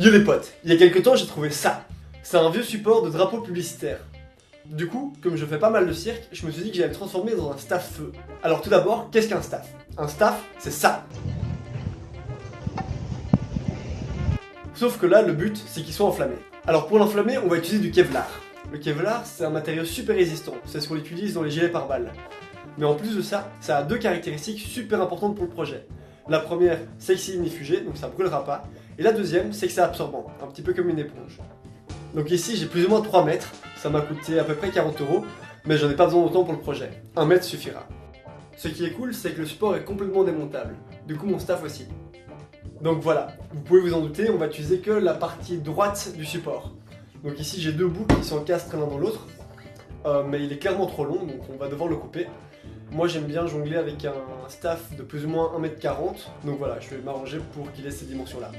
Yo les potes, il y a quelques temps j'ai trouvé ça. C'est un vieux support de drapeau publicitaire. Du coup, comme je fais pas mal de cirque, je me suis dit que j'allais me transformer dans un staff feu. Alors tout d'abord, qu'est-ce qu'un staff? Un staff, c'est ça. Sauf que là, le but, c'est qu'il soit enflammé. Alors pour l'enflammer, on va utiliser du Kevlar. Le Kevlar, c'est un matériau super résistant, c'est ce qu'on utilise dans les gilets pare-balles. Mais en plus de ça, ça a deux caractéristiques super importantes pour le projet. La première, c'est que c'est ignifugé, donc ça brûlera pas. Et la deuxième, c'est que c'est absorbant, un petit peu comme une éponge. Donc ici, j'ai plus ou moins 3 mètres, ça m'a coûté à peu près 40 €, mais j'en ai pas besoin d'autant pour le projet. 1 mètre suffira. Ce qui est cool, c'est que le support est complètement démontable. Du coup, mon staff aussi. Donc voilà, vous pouvez vous en douter, on va utiliser que la partie droite du support. Donc ici, j'ai deux bouts qui s'encastrent l'un dans l'autre, mais il est clairement trop long, donc on va devoir le couper. Moi j'aime bien jongler avec un staff de plus ou moins 1,40 m, donc voilà, je vais m'arranger pour qu'il ait ces dimensions-là.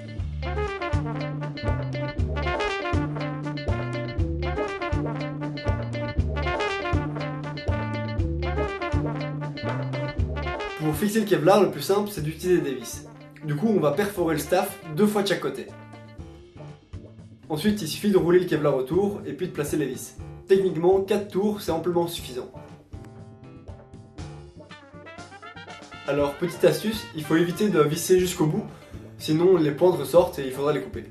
Pour fixer le Kevlar, le plus simple c'est d'utiliser des vis. Du coup on va perforer le staff 2 fois de chaque côté. Ensuite il suffit de rouler le Kevlar autour et puis de placer les vis. Techniquement 4 tours c'est amplement suffisant. Alors petite astuce, il faut éviter de visser jusqu'au bout, sinon les pointes ressortent et il faudra les couper.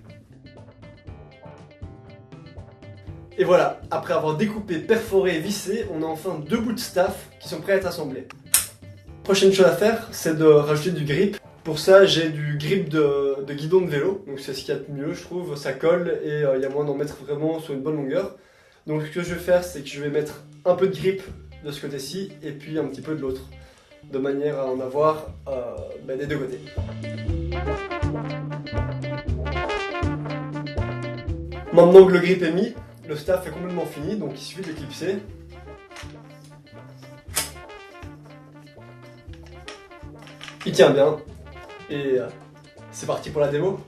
Et voilà, après avoir découpé, perforé et vissé, on a enfin 2 bouts de staff qui sont prêts à être assemblés. Prochaine chose à faire, c'est de rajouter du grip. Pour ça, j'ai du grip de guidon de vélo, donc c'est ce qu'il y a de mieux je trouve, ça colle et il y a moyen d'en mettre vraiment sur une bonne longueur. Donc ce que je vais faire, c'est que je vais mettre un peu de grip de ce côté-ci et puis un petit peu de l'autre, de manière à en avoir des deux côtés. Maintenant que le grip est mis, le staff est complètement fini, donc il suffit de le clipser. Il tient bien, et c'est parti pour la démo.